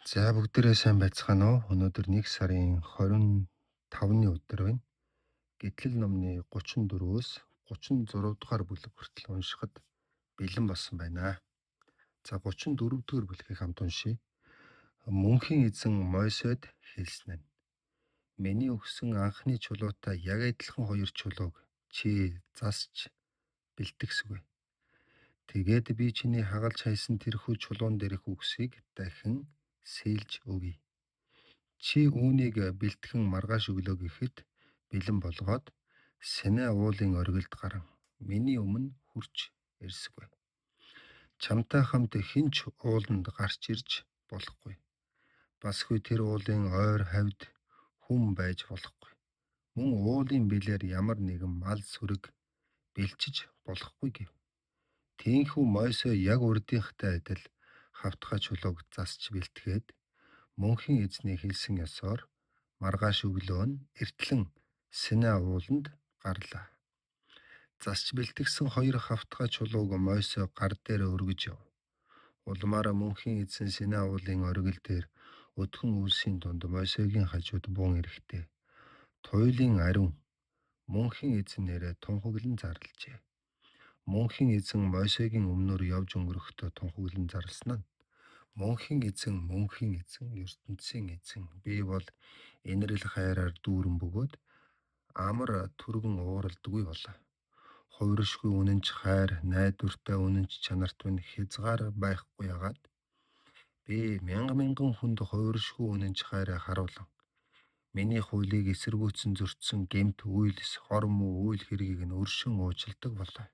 За бүгдээрээ сайн байцгаана уу? Өнөөдөр 1 сарын 25-ны өдөр байна. Гитлэл номны 34-өөс 36 дугаар бүлэг хүртэл уншихад бэлэн болсон байна. За 34 дугаар бүлгийг хамт уншийе. Мөнхийн эзэн Мойсед хэлсэн нь: Миний өгсөн анхны чулуутай яг адилхан 2 чулууг чи засч бэлтгэсгүй. Тэгээд би чиний хагалж хайсан тэрхүү чулуун дээрх үгсийг дахин сэлж өгье. Чи үүнийг бэлтгэн маргааш өглөө гэхэд бэлэн болгоод Синай уулын оргилд гарan миний өмнө хурч ирсгүй. Чамтай хамт хинч ууланд гарч ирж болохгүй. Басгүй тэр уулын ойр хавьд хүн байж болохгүй. Мөн уулын билээр ямар нэгэн мал сүрэг бэлчиж болохгүй гэв. Тийхүү Мойсе яг урдынхтай адил хавтгай чулууг засч бэлтгээд мөнхийн эзний хэлсэн ёсоор маргааш өглөө нь эртлэн Синай ууланд гарлаа. Засч бэлтгэсэн 2 хавтгай чулууг Мойсе гар дээр өргөж яв. Улмаараа мөнхийн эзэн Синай уулын оргил дээр өдгөн үлсийн дунд Мойсегийн хажууд буун ирэхдээ туйлын ариун мөнхийн эзэн нэрээ тунхаглан зарлжээ. Мөнхийн эзэн Мойсегийн өмнөр явж өнгөрөхдөө тунхаглан зарласан нь: Мөнхийн эзэн, ертөнцийн эзэн, би бол инрэл хайраар дүүрэн бөгөөд амар түргэн ууралдаггүй болоо. Хувиршгүй үнэнч хайр, найдвартай үнэнч чанарт минь хязгаар байхгүй яагаад би мянган хүнд хувиршгүй үнэнч хайраа харуулan миний хуулийг эсэргүүцэн зөрчсөн гэмт үйлс, хор муу үйл хэргийг нь өршин уучилдаг болоо.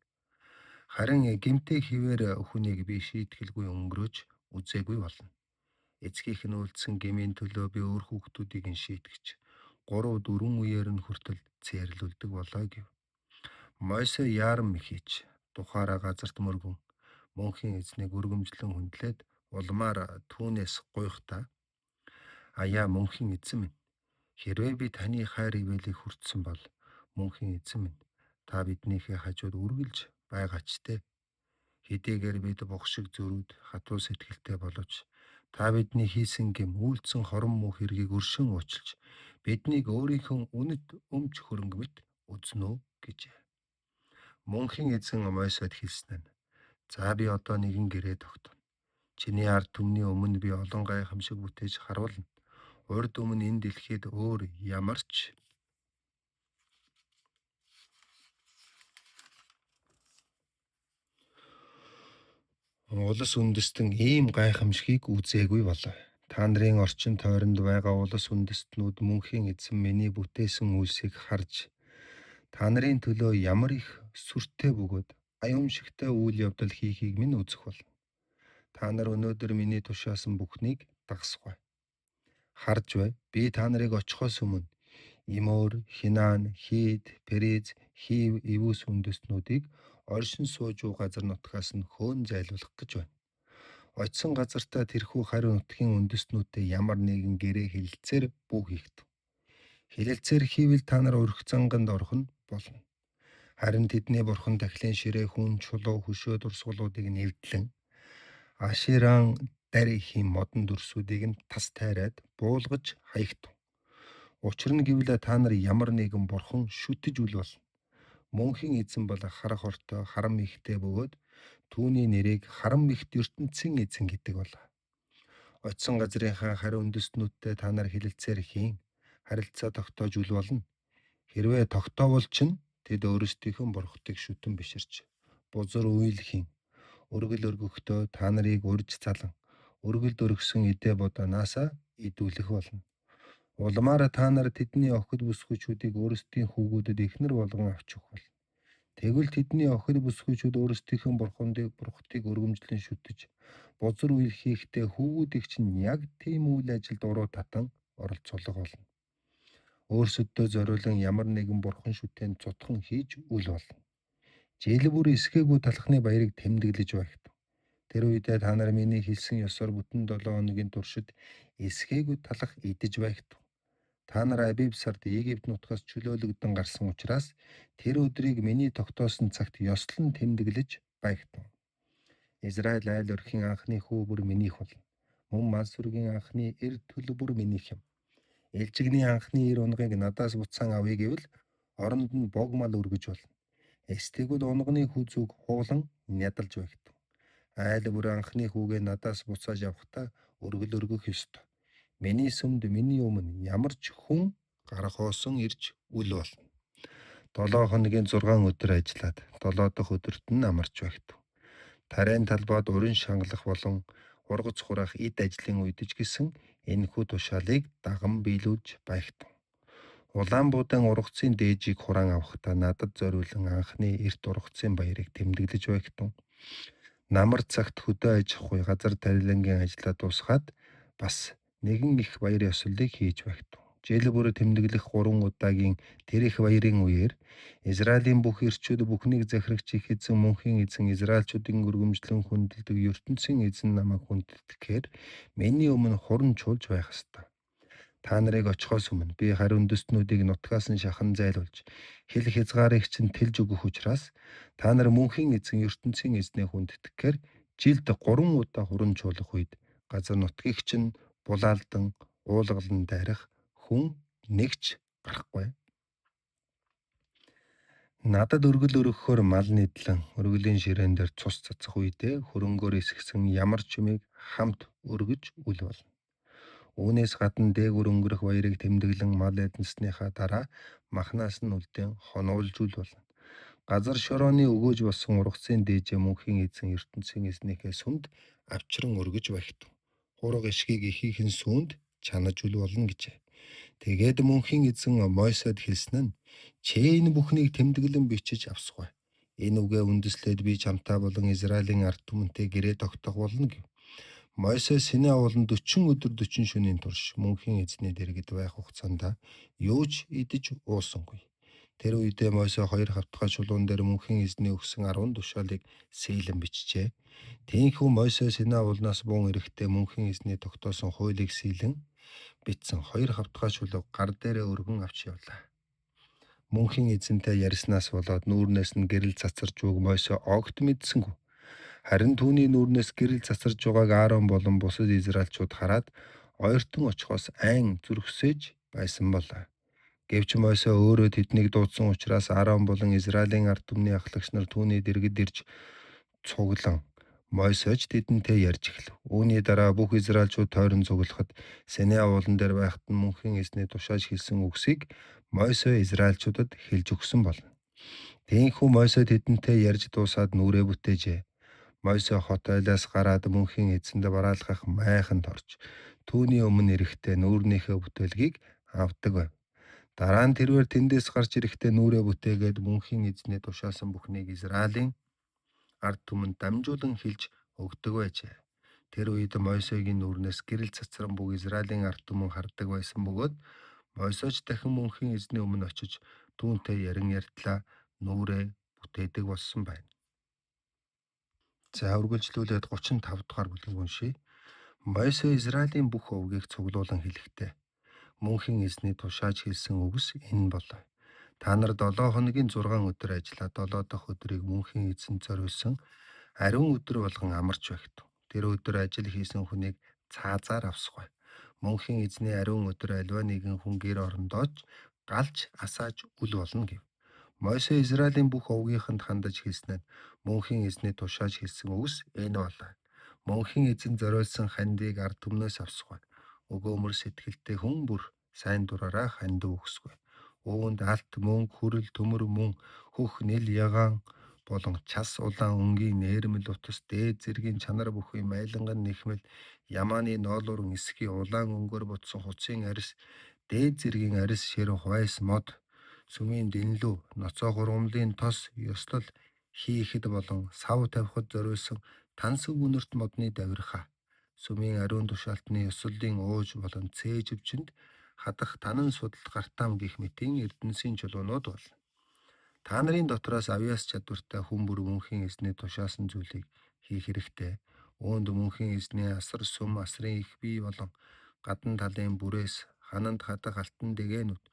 Харин гэмтээ хിവэр хүнийг би шийтгэлгүй өнгөрөөж үзээгүй болно. Эцгийнх нь үлдсэн гмийн төлөө би өөр хүүхдүүдийг нь шийтгэж 3-4 үеэр нь хүртэл цээрлүүлдэг болоо гэв. Мойсе яаран мөхийч тухаараа газарт мөргөн мөнхийн эзнийг өргөмжлөн хүндлээд улмаар түүнээс гуйхдаа: Аяа мөнхийн эзэн минь, хэрвээ би таны хайр ивэлийг хүртсэн бол мөнхийн эзэн минь, та биднийхээ хажууд үргэлж байгаач дээ. Хэдийгээр бид бохшиг зөрүүд хатуу сэтгэлтэй боловч та бидний хийсэн гэм үйлцэн хорон муу хэргийг өршин уучлж биднийг өөрийнхөө үнэт өмч хөрөнгө мэт үзнэ үү гэжээ. Мөнхийн эзэн Мойсед хэлсэн нь: За би одоо нэгэн гэрээ тогтооно. Чиний ард түмний өмнө би олон гайхамшиг бүтээж харуулна. Урд өмнө энэ дэлхийд өөр ямар ч улс үндэстэн ийм гайхамшигыг үзээгүй болоо. Та нарын орчин тойронд байгаа улс үндэстнүүд мөнхийн эзэн миний бүтээсэн үйлсийг харж та нарын төлөө ямар их сүртэй бөгөөд аюумшигтай үйл явдал хийхийг минь үзэх болно. Та нар өнөөдөр миний тушаасан бүхнийг дагасгав. Харж бай, би та нарыг очихоос өмнө Имор, Хинан, Хид, Периз, Хив, Ивус үндэстнүүдийг оршин сууж буй газар нутгаас нь хөөн зайлуулах гэж байна. Очсон газартаа тэрхүү хариу нутгийн үндэстнүүдтэй ямар нэгэн гэрээ хэлэлцээр бүү хийгдэв. Хэлэлцээр хийвэл та нар өрх занганд орох нь болно. Харин тэдний бурхан дахлын ширээ хүн чулуу хөшөө дурсгалуудыг нэвдлэн Аширан дарихийн модон дүрсүүдийг нь тас тайраад буулгаж хаягдав. Учир нь гэвэл та нар ямар нэгэн бурхан шүтэж үл болно. Мөнхийн эзэн бол харах ортой харам ихтэй бөгөөд түүний нэрийг харам ихт ертөнцийн эзэн гэдэг болоо. Очсон газрынхаа хариу үндэстнүүдтэй та нар хэлэлцээр хийн, харилцаа тогтоож үл болно. Хэрвээ тогтоовол чинь тэд өөрсдийнхөө бурхтыг шүтэн биширч бузар уйлхийн өргөл өргөхдөө та нарыг урьж залан өргөлд өргсөн эдээ боданаасаа идүүлэх болно. Улмаараа та нар тэдний охид бүсгүйчүүдийг өөрсдийн хүүгүүдэд эхнэр болгон авчих болно. Тэгвэл тэдний охид бүсгүйчүүд өөрсдийнхөө бурхтыг өргөмжлөн шүтэж бузар үйл хийхдээ хүүгүүдийг чинь яг тийм үйл ажилд уруу татан оролцуулах болно. Өөрсөддөө зориулан ямар нэгэн бурхан шүтээнд цутхан хийж үл болно. Жил бүр эсгээгүй талхны баярыг тэмдэглэж байгт. Тэр үедээ та нар миний хэлсэн ёсоор бүтэн 7 хоногийн туршид эсгээгүй талах идэж байгт. Та нар Абиб сард Египт нутгаас чөлөөлөгдөн гарсан учраас тэр өдрийг миний тогтоосон цагт ёслон тэмдэглэж байгт. Израиль айл өрхийн анхны хүү бүр минийх болно. Мөн мансүргийн анхны эр төлбөр минийх юм. Элжигний анхны эр унгыг надаас буцаан авъя гэвэл оронд нь бог мал өргөж болно. Эстэгвэл унганы хүзүүг хуулан нядалж багтав. Айл бүр анхны хүүгээ надаас буцааж авахдаа өргөл өргөх ёстой. Миний сүмд миний өмнө ямар ч хүн гарахоосон ирж үл болно. 7 хоногийн 6 өдөр ажиллаад 7 дахь өдөрт нь амарч багтав. Тарайн талбайд уран шангалах болон ургац хураах эд ажлын үед ч гэсэн энэхүү тушаалыг даган биелүүлж багтав. Улаанбуудан ургацын дээжийг хураан авахдаа надад зориулан анхны эрт ургацын баярыг тэмдэглэж багтав. Намар цагт хөдөө аж ахуй газар тарилангийн ажлаа дуусгаад бас нэгэн их баяр ёслолыг хийж багтав. Жил бүр тэмдэглэх 3 удаагийн тэр их баярын үеэр Израилийн бүх эрчүүд бүхнийг захирагч их эзэн мөнхийн эзэн Израильчүүдийн өргөмжлөн хүндэлдэг ертөнцийн эзэн намайг хүндэтгэхээр миний өмнө хуран чуулж байх ёстой. Та нарыг очихоос өмнө би харь үндэстнүүдийг нутгаас нь шахан зайлуулж хил хязгаарыг чинь тэлж өгөх учраас та нар мөнхийн эзэн ертөнцийн эзнээ хүндэтгэхээр жилд 3 удаа хуран чуулах үед газар нутгийг чинь булаалдан уулгалан дайрах хүн нэгч гарахгүй. Надад өргөл өргөхөөр мал нийтлэн өргөлийн ширээн дээр цус цацах үедээ хөрөнгөөр эсгсэн ямар ч юмыг хамт өргөж үл болно. Үүнээс гадна дээгүр өнгөрөх баярыг тэмдэглэн мал эдэнснийхаа дараа махнаас нь үлдээн хонуулж үл болно. Газар шорооны өгөөж болсон ургацын дээжээ мөнхийн эзэн ертөнцийн эзнийхээ сүмд авчран өргөж багтав. Хурга ишгийг ихийнхэн сүмд чанаж үл болно гэжээ. Тэгээд мөнхийн эзэн Мойсед хэлсэн нь чи энэ бүхнийг тэмдэглэн бичиж авсгай. Энэ үгээ үндэслээд би чамтай болон Израилийн ард түмэнтэй гэрээ тогтоох болно гэв. Мойсе Синай ууланд 40 өдөр 40 шөнийн турш мөнхийн эзний дэргэд байх хугацаанд юу ч идэж уусангүй. Тэр үедээ Мойсе 2 хавтгай чулуун дээр мөнхийн эзний өгсөн 10 тушаалыг сийлэн бичжээ. Тиймээс Мойсе Синай уулнаас буун ирэхдээ мөнхийн эзний тогтоосон хуулийг сийлэн бичсэн 2 хавтгай чулууг гар дээрээ өргөн авч явлаа. Мөнхийн эзэнтэй ярьснаас болоод нүүрнээс нь гэрэл цацарч үг Мойсе огт мэдсэнгүй. Харин түүний нүүрнээс гэрэл цацарж байгааг Аарон болон бусад израильчууд хараад ойртон очихоос айн зүрхсэж байсан болоо. Гэвч Мойсе өөрөө тэднийг дуудсан учраас Аарон болон Израилийн ард түмний ахлагч нар түүний дэргэд ирж цуглан Мойсеж тэдэнтэй ярьж эхлэв. Үүний дараа бүх израильчууд тойрон цуглахад Синай уулан дээр байхад нь мөнхийн эзний тушааж хэлсэн үгсийг Мойсе израильчуудад хэлж өгсөн болно. Тиймээс Мойсе тэдэнтэй ярьж дуусаад нүрээ бүтээжээ. Мойсе хот айлаас гараад мөнхийн эзэнд бараалгах майханд орж түүний өмнө ирэхдээ нүүрнийхээ бүтээлгийг авдаг байв. Дараа нь тэрээр тэндээс гарч ирэхдээ нүрээ бүтээгээд мөнхийн эзний тушаасан бүхнийг Израилийн ард түмэнд дамжуулан хэлж өгдөг байжээ. Тэр үед Мойсегийн нүрнээс гэрэл цацран бүх Израилийн ард түмэн хардаг байсан бөгөөд Мойсеч дахин мөнхийн эзний өмнө очиж түүнтэй ярин ярьтлаа нүрээ бүтээдэг болсон байна. За үргэлжлүүлээд 35 дугаар бүлэг уншийе. Мойсе Израилийн бүх овгийг цуглуулan хэлэхдээ мөнхийн эзний тушааж хэлсэн үгс энэ болоо. Та нар 7 хоногийн 6 өдөр ажиллаа 7 дахь өдрийг мөнхийн эзэнд зориулсан ариун өдөр болгон амарч багтав. Тэр өдөр ажил хийсэн хүнийг цаазаар авсгай. Мөнхийн эзний ариун өдөр альва нэгэн хүн гэр орондооч галж асааж үл болно гэв. Мойсе Израилийн бүх овгийнханд хандаж хэлснээр мөнхийн эзний тушааж хэлсэн үгс энэ болоо. Мөнхийн эзэн зориулсан хандийг ард түмнээс авсгай. Өгөөмөр сэтгэлтэй хүн бүр сайн дураараа ханд өгсгөө. Үүнд алт мөнгө хүрэл төмөр мөн хөх нэл ягаан болон час улаан өнгийн нээрмэл утас дээд зэргийн чанар бүхий майланган нэхмэл ямааны ноолуурын эсхий улаан өнгөөр ботсон хуцын арьс дээд зэргийн арьс шир хувайс мод сүмийн дэнлүү ноцоо гурвамлын тос ёслол хийхэд болон сав тавихад зориулсан тансаг үнэрт модны давирхаа сүмийн ариун тушаалтны ёслолын ууж болон цээж өвчнөд хадах танан судалт гартаам гих мэтийн эрдэнсийн чулуунууд болно. Та нарын дотроос авьяас чадвартай хүн бүр мөнхийн эзний тушаасан зүйлийг хийх хэрэгтэй. Үүнд мөнхийн эзний асар сүм асрын их бий болон гадна талын бүрээс хананд хадах алтан дэгээнүүд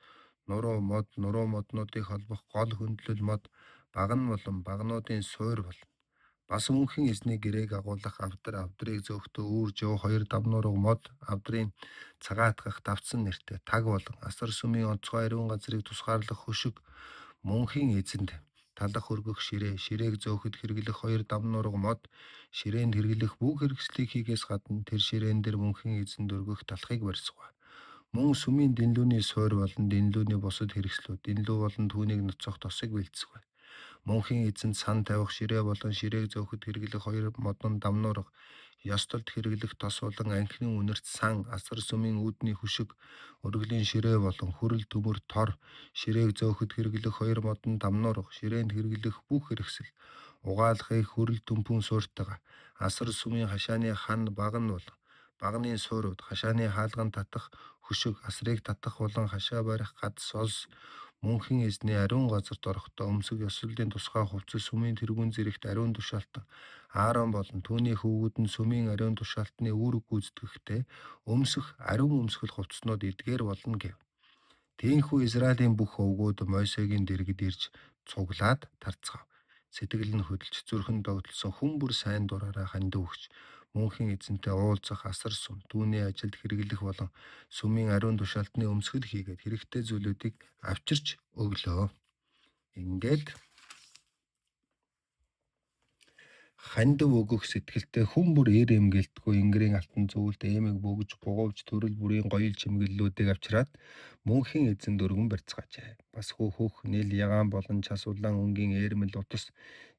нуруу моднуудыг холбох гол хөндлөл мод баган болон багнуудын суур болно. Бас мөнхийн эзний гэрээг агуулах авдрыг зөөхтөө үүр жоо 2 давнуурга мод авдрын цагаатгах давцсан нэртэй таг болон асар сүмийн онцгой ариун газрыг тусгаарлах хөшиг мөнхийн эзэнд талах өргөх ширээг зөөхөд хэрэглэх 2 давнуурга мод ширээнд хэрэглэх бүх хэрэгслийг хийгээс гадна тэр ширээн дээр мөнхийн эзэнд өргөх талхыг барьсгав. Мөн сүмийн дэнлүүний суур болон дэнлүүний бусад хэрэгслүүд дэнлүү болон түүнийг ноцох тосыг бэлдсэв. Мөнхийн эзэнд сан тавих ширээ болон ширээг зөөхөд хэрэглэх 2 модон давнуурга, ёстолд хэрэглэх тос болон анхны үнэрт сан, асар сүмийн үүдний хөшиг, өргөлийн ширээ болон хүрэл төмөр тор, ширээг зөөхөд хэрэглэх 2 модон давнуурга, ширээнд хэрэглэх бүх хэрэгсэл, угаалгыг хүрэл төмпөн сууртайгаа, асар сүмийн хашааны хан багн болон багны суурууд, хашааны хаалган татах хөшиг, асрыг татах болон хашаа барих гадс олс, мөнхийн эзний ариун газарт орохдоо өмсөх ёслолын тусгай хувцас сүмийн тэргүүн зэрэгт ариун тушаалтан Аарон болон түүний хөвгүүд нь сүмийн ариун тушаалтны үүрэг гүйцэтгэхдээ өмсөх ариун өмсгөл хувцаснууд эдгээр болно гэв. Тиймээс Израилийн бүх өвгүүд Мойсегийн дэргэд ирж цуглаад тарцгаав. Сэтгэл нь хөдөлж зүрхэн догтлсон хүн бүр сайн дураараа хандив өгч мөнхийн эзэнтэй уулзах асар сум түүний ажилд хэрэглэх болон сүмийн ариун тушаалтны өмсгөл хийгээд хэрэгтэй зүйлүүдийг авчирч өглөө. Ингээд хандив өгөх сэтгэлтэй хүн бүр эр эмгэлтгүй ингэрийн алтан зүйлд эмэг бөгж бугуувж төрөл бүрийн гоёл чимэглэлүүдийг авчираад мөнхийн эзэнд өргөн барьцгаажээ. Бас хөөх нийл ягаан болон час улаан өнгийн ээрмэл утас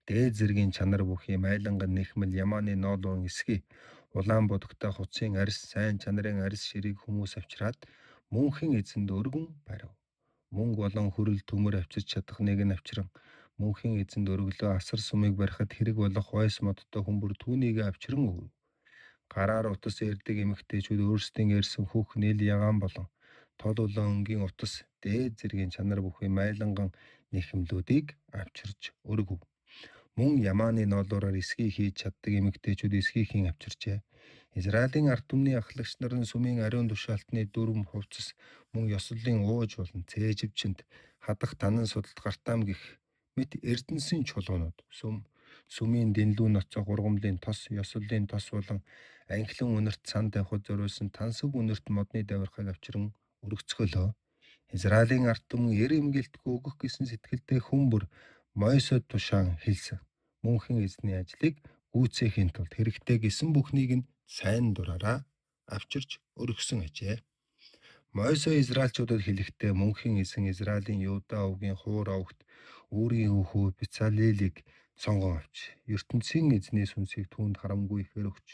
дээд зэргийн чанар бүхий майланган нэхмэл ямааны ноолуун эсгий улаан бодогтой хуцсын арьс сайн чанарын арьс ширийг хүмүүс авчираад мөнхийн эзэнд өргөн барив. Мөнгө болон хүрэл төмөр авчирч чадах нэг нь авчран мөнхийн эзэнд өргөлөө асар сумыг барихад хэрэг болох хойс модтой хүн бүр түүнийг авчран өгөв. Гараар утас ярддаг эмэгтэйчүүд өөрсдийн ярьсан хүүх нийл ягаан болон тол улаан өнгийн утас дээд зэргийн чанар бүхий майланган нэхэмлүүдийг авчирч өргөв. Мөн ямааны ноолуураар эсгий хийж чаддаг эмэгтэйчүүд эсгийхийн авчирчээ. Израилийн ард түмний ахлагч нар нь сүмийн ариун тушаалтны дүрм хувцас мөн ёслолын ууж болон цээжвчэнд хадах танан судалт гартаам гих мэт эрдэнэсийн чулуунууд сүмийн дэнлүү ноцох ургамлын тос ёслолын тос болон анхлан үнэрт сан тавихад зориулсан тансаг үнэрт модны давирхаг авчран өргөцгөлөө. Израилийн ард түмэн эр эмгэлтгүй өгөх гэсэн сэтгэлтэй хүн бүр Мойсед тушаан хэлсэн мөнхийн эзний ажлыг гүйцээхийн тулд хэрэгтэй гэсэн бүхнийг нь сайн дураараа авчирч өргөсөн ажээ. Мойсе Израильчуудад хэлэхдээ мөнхийн эзэн Израилийн Юда овгийн хуур овогт өөрийн хүү Бецалелийг сонгон авч ертөнцийн эзний сүнсийг түүнд харамгүй ихээр өгч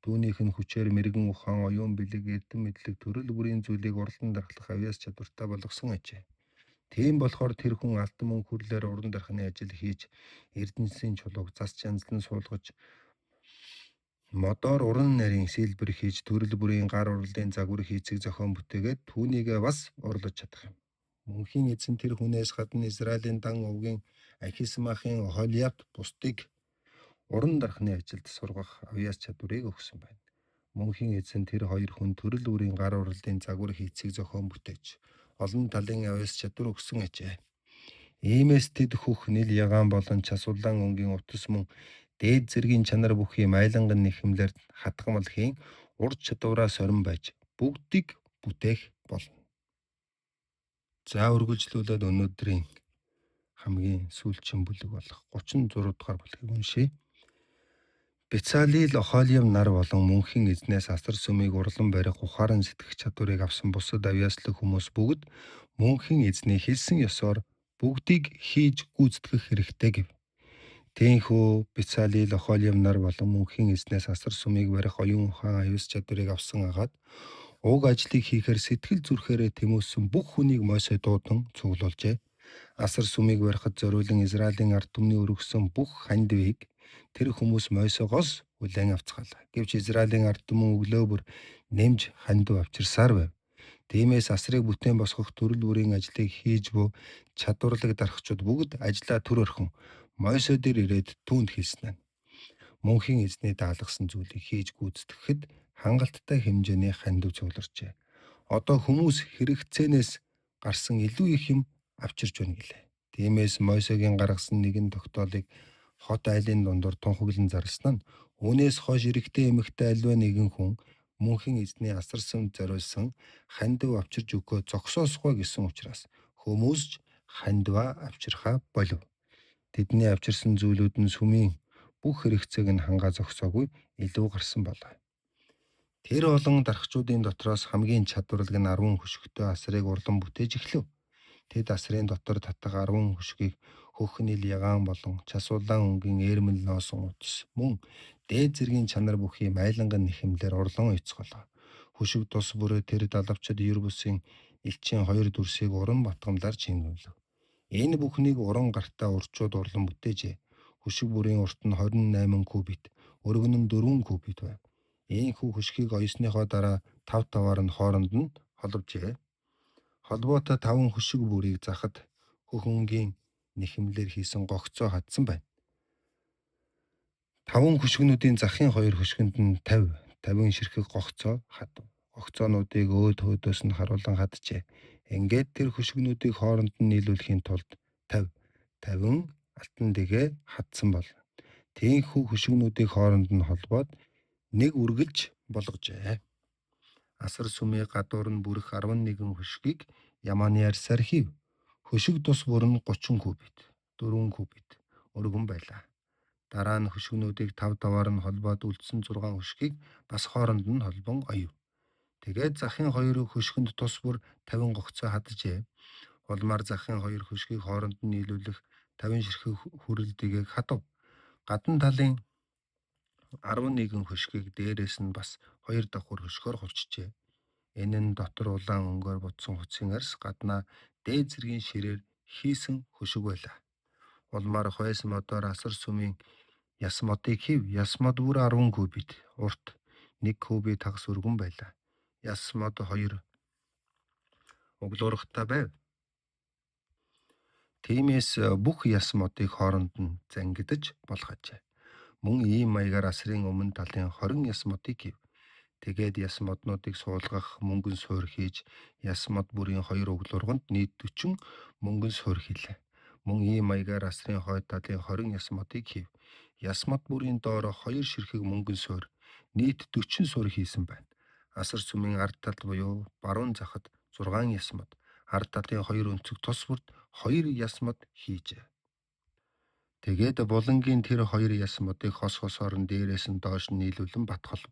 түүнийх нь хүчээр мэрэгэн ухаан оюун бэлэг эрдэм мэдлэг төрөл бүрийн зүйлийг урлан дарахлах авяас чадвартай болгосон ажээ. Тийм болохоор тэр хүн алтан мөнгө хүрлээр уран дарахны ажил хийж эрдэнэсийн чулууг зас чанзлан суулгаж модоор уран нарийн сэлбэр хийж төрөл бүрийн гар урлын загвар хийцэг зохион бүтээгээд түүнийгээ бас урлаж чадах юм. Мөнхийн эзэн тэр хүнээс гадна Израилийн дан овгийн Ахисмахын Охолиавт бусдыг уран дарахны ажилд сургах авяас чадварыг өгсөн байна. Мөнхийн эзэн тэр хоёр хүн төрөл бүрийн гар урлын загвар хийцэг зохион бүтээж олон талын авяас чадвар өгсөн ажээ. Иймээс тэд хөх нийл ягаан болон час улаан өнгийн утас мөн дээд зэргийн чанар бүхий майланган нэхэмлэр хатгамал хийн урд чадвараа сорин байж бүгдийг бүтээх болно. За үргэлжлүүлээд өнөөдрийн хамгийн сүүлчийн бүлэг болох 36 дугаар бүлгийг уншийе. Бецалел Охолиав нар болон мөнхийн эзнээс асар сүмийг урлан барих ухаан сэтгэх чадварыг авсан бусад авяаслаг хүмүүс бүгд мөнхийн эзний хэлсэн ёсоор бүгдийг хийж гүйцэтгэх хэрэгтэй гэв. Тиймээс Бецалел Охолиав нар болон мөнхийн эзнээс асар сүмийг барих оюун ухаан авяас чадварыг авсан агаад уг ажлыг хийхээр сэтгэл зүрхээрээ тэмүүлсэн бүх хүнийг Мойсе дуудан цуглуулжээ. Асар сүмийг барихад зориулан Израилийн ард түмний өргөсөн бүх хандивыг тэр хүмүүс Мойсегоос хүлээн авцгаалаа. Гэвч Израилийн ард түмэн өглөө бүр нэмж хандив авчирсаар байв. Тиймээс асрыг бүтээн босгох төрөл бүрийн ажлыг хийж буй чадварлаг дарахчид бүгд ажлаа төр орхин Мойсе дээр ирээд түүнд хэлсэн нь. Мөнхийн эзний даалгасан зүйлийг хийж гүйцэтгэхэд хангалттай хэмжээний хандив цугларчээ. Одоо хүмүүс хэрэгцээнээс гарсан илүү их юм авчирч байна гэлээ. Тиймээс Мойсегийн гаргасан нэгэн тогтоолыг Хот айлын дундор тунхаглан зарласан нь үүнээс хойш эрэгтэй эмэгтэй альва нэгэн хүн мөнхийн эзний асар сүмд зориулсан хандив авчирж өгөө зогсоосгүй гэсэн учраас хүмүүс ч хандива авчирхаа болов. Тэдний авчирсан зүйлүүд нь сүмийн бүх хэрэгцээг нь хангаа зогсоогүй илүү гарсан болов. Тэр олон дархчуудын дотроос хамгийн чадварлаг нь 10 хөшгөтэй асрыг урлан бүтээж эхлэв. Тэд асрын дотор татах 10 хөшгийг хөхнөл ягаан болон часуулаан өнгийн ээрмэл ноосон утас мөн дээд зэргийн чанар бүхий майланган нэхэмлэр урлан ойцголоо. Хөшиг тус бүрээ тэр далавчид ер бусын элчийн 2 дүрсийг уран батгамлаар чингэнлэв. Энэ бүхнийг уран гартаа урчууд урлан бүтээжээ. Хөшиг бүрийн урт нь 28 кубит, өргөн нь 4 кубит байв. Ийхүү хөшгийг оёсныхоо дараа 5 нь хооронд нь холбожээ. Холбоотой 5 хөшиг бүрийг захад хөхөнгийн нэхэмлэр хийсэн гогцоо хадсан байна. 5 хөшгөнүүдийн захын 2 хөшгөнд нь 50 ширхэг гогцоо хадв. Гогцоонуудыг өөд хөөдөөс нь харуулan хаджээ. Ингээд тэр хөшгөнүүдийг хооронд нь нийлүүлэхийн тулд 50 алтан дэгээ хадсан бол тийхүү хөшгөнүүдийг хооронд нь холбоод нэг үргэлж болгожээ. Асар сүмийн гадуур нь бүрэх 11 хөшгийг Яманиар сархив. Хөшиг тус бүр нь 30 кубит, 4 кубит өргөн байлаа. Дараа нь хөшгөнүүдийг 5 нь холбоод үлдсэн 6 хөшгийг бас хооронд нь холбон оёв. Тэгээд захын 2 хөшгөнд тус бүр 50 гогцоо хаджээ. Улмаар захын 2 хөшгийг хооронд нь нийлүүлэх 50 ширхэг хүрэлдэгийг хадав. Гадна талын 11 хөшгийг дээрээс нь бас 2 давхар хөшгөөр хувчжээ. Энэ нь дотор улаан өнгөөр бутсан хуцсын арьс гаднаа дээд зэргийн ширээр хийсэн хөшиг байлаа. Улмаар хойс модоор асар сүмийн яс модыг хийв. Яс мод бүр 10 кубит, урт 1 кубит хагас өргөн байлаа. Яс мод 2 углуурхтай байв. Тиймээс бүх яс модыг хооронд нь зангидаж болгожээ. Мөн ийм маягаар асрын өмнө талын 20 яс модыг хийв. Тэгээд яс моднуудыг суулгах мөнгөн суур хийж яс мод бүрийн 2 углуурганд нийт 40 мөнгөн суур хийлээ. Мөн ийм маягаар асрын хойд талын 20 яс модыг хийв. Яс мод бүрийн доор 2 ширхэг мөнгөн суур нийт 40 суур хийсэн байна. Асар сүмийн ард талд буюу баруун захад 6 яс мод, ард талын 2 өнцөг тус бүрд 2 яс мод хийжээ. Тэгээд булангийн тэр 2 яс модыг хос хосоор нь дээрээс нь доош нь нийлүүлэн батгалв.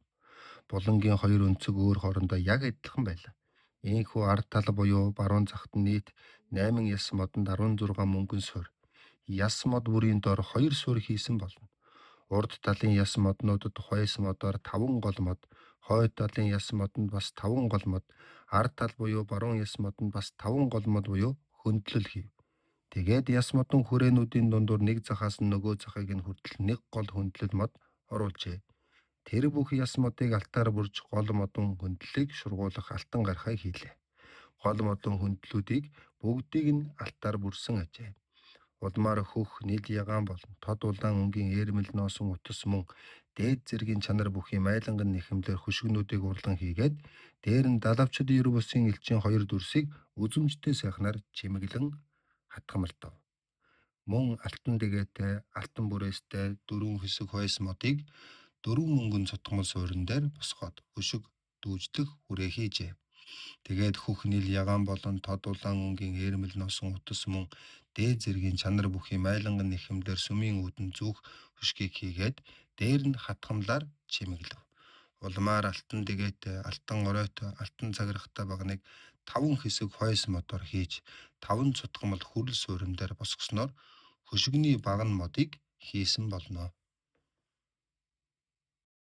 Булангийн 2 өнцөг өөр хоорондоо яг адилхан байлаа. Ийхүү ард тал буюу баруун захад нийт 8 яс модонд 16 мөнгөн суур. Яс мод бүрийн доор 2 суур хийсэн болно. Урд талын яс моднуудад хойс модоор 5 гол мод, хойд талын яс модонд бас 5 гол мод, ард тал буюу баруун яс модонд бас 5 гол мод буюу хөндлөл хийв. Тэгээд яс модон хүрээнүүдийн дундуур нэг захаас нь нөгөө захыг нь хүртэл нэг гол хөндлөл мод оруулжээ. Тэр бүх яс модыг алтаар бүрж гол модон хөндлөлийг шургуулах алтан гархай хийлээ. Гол модон хөндлөлүүдийг бүгдийг нь алтаар бүрсэн ажээ. Улмаар хөх, нийл ягаан болон тод улаан өнгийн ээрмэл ноосон утас мөн дээд зэргийн чанар бүхий майланган нэхэмлэр хөшгөнүүдийг урлан хийгээд дээр нь далавчид ер бусын элчийн 2 дүрсийг үзмжтэй сайхнаар чимэглэн хатгамалтав. Мөн алтан дэгээтэй, алтан бүрээстэй 4 хэсэг хойс модыг 4 мөнгөн цутгамал суурин дээр босгоод хөшиг дүүжлэх хүрээ хийжээ. Тэгээд хөх, нийл ягаан болон тод улаан өнгийн ээрмэл ноосон утас мөн дээд зэргийн чанар бүхий майланган нэхэмлэр сүмийн үүдэн зүөх хөшгийг хийгээд дээр нь хатгамлаар чимэглэв. Улмаар алтан дэгээтэй, алтан оройтой, алтан цаграхтай багныг 5 хэсэг хойс модоор хийж 5 цутгамал хүрэл суурин дээр босгосноор хөшигний баган модыг хийсэн болно.